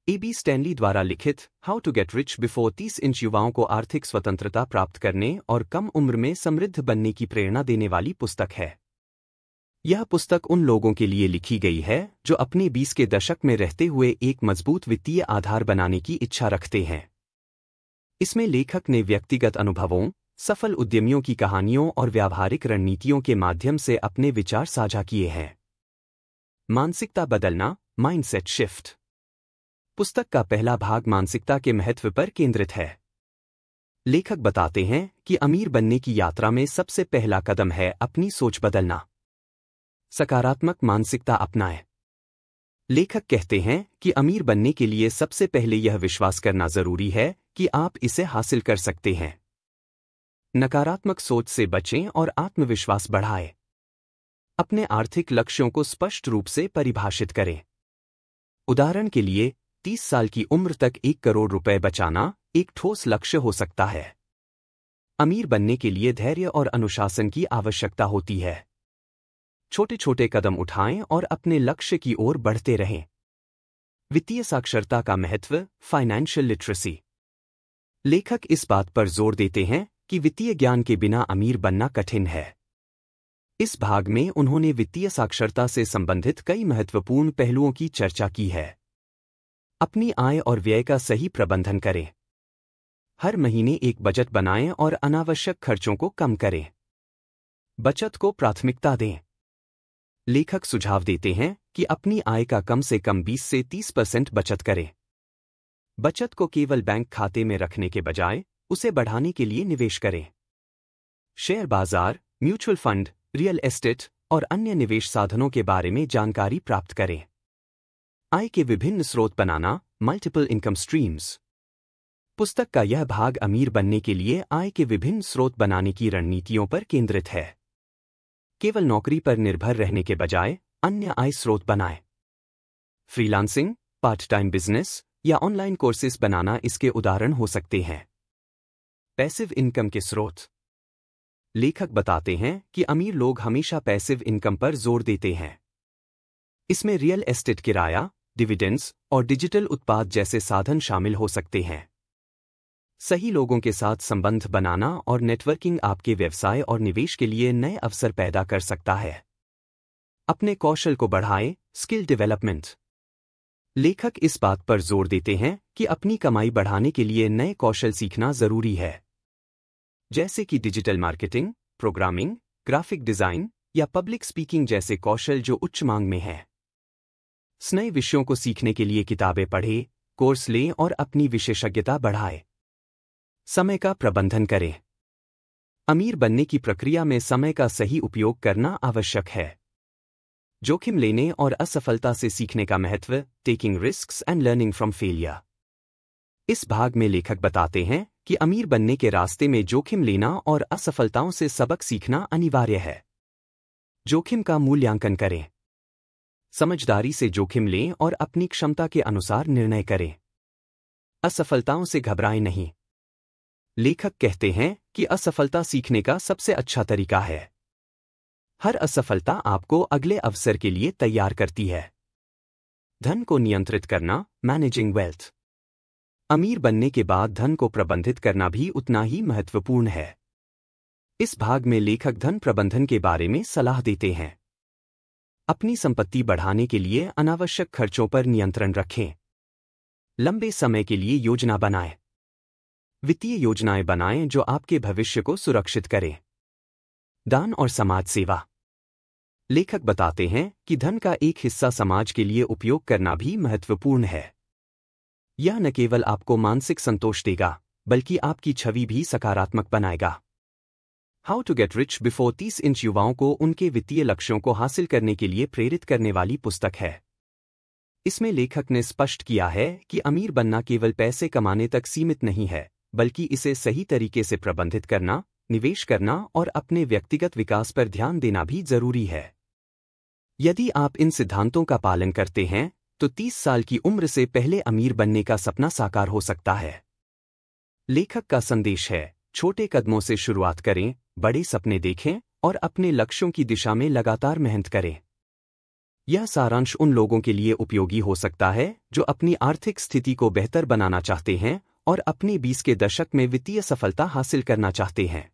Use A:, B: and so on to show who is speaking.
A: AB Stanley द्वारा लिखित how to get rich before 30 इंच युवाओं को आर्थिक स्वतंत्रता प्राप्त करने और कम उम्र में समृद्ध बनने की प्रेरणा देने वाली पुस्तक है। यह पुस्तक उन लोगों के लिए लिखी गई है जो अपने 20 के दशक में रहते हुए एक मजबूत वित्तीय आधार बनाने की इच्छा रखते हैं। इसमें लेखक ने व्यक्तिगत अनुभवों, सफल उद्यमियों की कहानियों और व्यावहारिक रणनीतियों के माध्यम से अपने विचार साझा किए हैं। मानसिकता बदलना, माइंडसेट शिफ्ट। पुस्तक का पहला भाग मानसिकता के महत्व पर केंद्रित है। लेखक बताते हैं कि अमीर बनने की यात्रा में सबसे पहला कदम है अपनी सोच बदलना। सकारात्मक मानसिकता अपनाएं। लेखक कहते हैं कि अमीर बनने के लिए सबसे पहले यह विश्वास करना जरूरी है कि आप इसे हासिल कर सकते हैं। नकारात्मक सोच से बचें और आत्मविश्वास बढ़ाएं। अपने आर्थिक लक्ष्यों को स्पष्ट रूप से परिभाषित करें। उदाहरण के लिए 30 साल की उम्र तक 1 करोड़ रुपए बचाना एक ठोस लक्ष्य हो सकता है। अमीर बनने के लिए धैर्य और अनुशासन की आवश्यकता होती है। छोटे छोटे कदम उठाएं और अपने लक्ष्य की ओर बढ़ते रहें। वित्तीय साक्षरता का महत्व, फाइनेंशियल लिटरेसी। लेखक इस बात पर जोर देते हैं कि वित्तीय ज्ञान के बिना अमीर बनना कठिन है। इस भाग में उन्होंने वित्तीय साक्षरता से संबंधित कई महत्वपूर्ण पहलुओं की चर्चा की है। अपनी आय और व्यय का सही प्रबंधन करें। हर महीने एक बजट बनाएं और अनावश्यक खर्चों को कम करें। बचत को प्राथमिकता दें। लेखक सुझाव देते हैं कि अपनी आय का कम से कम 20 से 30% बचत करें। बचत को केवल बैंक खाते में रखने के बजाय उसे बढ़ाने के लिए निवेश करें। शेयर बाजार, म्यूचुअल फंड, रियल एस्टेट और अन्य निवेश साधनों के बारे में जानकारी प्राप्त करें। आय के विभिन्न स्रोत बनाना, मल्टीपल इनकम स्ट्रीम्स। पुस्तक का यह भाग अमीर बनने के लिए आय के विभिन्न स्रोत बनाने की रणनीतियों पर केंद्रित है। केवल नौकरी पर निर्भर रहने के बजाय अन्य आय स्रोत बनाएं। फ्रीलांसिंग, पार्ट टाइम बिजनेस या ऑनलाइन कोर्सेस बनाना इसके उदाहरण हो सकते हैं। पैसिव इनकम के स्रोत। लेखक बताते हैं कि अमीर लोग हमेशा पैसिव इनकम पर जोर देते हैं। इसमें रियल एस्टेट, किराया, डिविडेंड्स और डिजिटल उत्पाद जैसे साधन शामिल हो सकते हैं। सही लोगों के साथ संबंध बनाना और नेटवर्किंग आपके व्यवसाय और निवेश के लिए नए अवसर पैदा कर सकता है। अपने कौशल को बढ़ाएं, स्किल डेवलपमेंट। लेखक इस बात पर जोर देते हैं कि अपनी कमाई बढ़ाने के लिए नए कौशल सीखना जरूरी है, जैसे कि digital marketing, programming, graphic design या पब्लिक स्पीकिंग जैसे कौशल जो उच्च मांग में हैं। नए विषयों को सीखने के लिए किताबें पढ़ें, कोर्स लें और अपनी विशेषज्ञता बढ़ाएं। समय का प्रबंधन करें। अमीर बनने की प्रक्रिया में समय का सही उपयोग करना आवश्यक है। जोखिम लेने और असफलता से सीखने का महत्व, taking risks and learning from failure. इस भाग में लेखक बताते हैं कि अमीर बनने के रास्ते में जोखिम लेना और असफलताओं से सबक सीखना अनिवार्य है। जोखिम का मूल्यांकन करें। समझदारी से जोखिम लें और अपनी क्षमता के अनुसार निर्णय करें। असफलताओं से घबराएं नहीं। लेखक कहते हैं कि असफलता सीखने का सबसे अच्छा तरीका है। हर असफलता आपको अगले अवसर के लिए तैयार करती है। धन को नियंत्रित करना, मैनेजिंग वेल्थ। अमीर बनने के बाद धन को प्रबंधित करना भी उतना ही महत्वपूर्ण है। इस भाग में लेखक धन प्रबंधन के बारे में सलाह देते हैं। अपनी संपत्ति बढ़ाने के लिए अनावश्यक खर्चों पर नियंत्रण रखें। लंबे समय के लिए योजना बनाएं। वित्तीय योजनाएं बनाएं जो आपके भविष्य को सुरक्षित करें। दान और समाज सेवा। लेखक बताते हैं कि धन का एक हिस्सा समाज के लिए उपयोग करना भी महत्वपूर्ण है। यह न केवल आपको मानसिक संतोष देगा, बल्कि आपकी छवि भी सकारात्मक बनाएगा। How to get rich before 30 इंच युवाओं को उनके वित्तीय लक्ष्यों को हासिल करने के लिए प्रेरित करने वाली पुस्तक है। इसमें लेखक ने स्पष्ट किया है कि अमीर बनना केवल पैसे कमाने तक सीमित नहीं है, बल्कि इसे सही तरीके से प्रबंधित करना, निवेश करना और अपने व्यक्तिगत विकास पर ध्यान देना भी जरूरी है। यदि आप इन सिद्धांतों का पालन करते हैं तो 30 साल की उम्र से पहले अमीर बनने का सपना साकार हो सकता है। लेखक का संदेश है, छोटे कदमों से शुरुआत करें, बड़े सपने देखें और अपने लक्ष्यों की दिशा में लगातार मेहनत करें। यह सारांश उन लोगों के लिए उपयोगी हो सकता है जो अपनी आर्थिक स्थिति को बेहतर बनाना चाहते हैं और अपने 20 के दशक में वित्तीय सफलता हासिल करना चाहते हैं।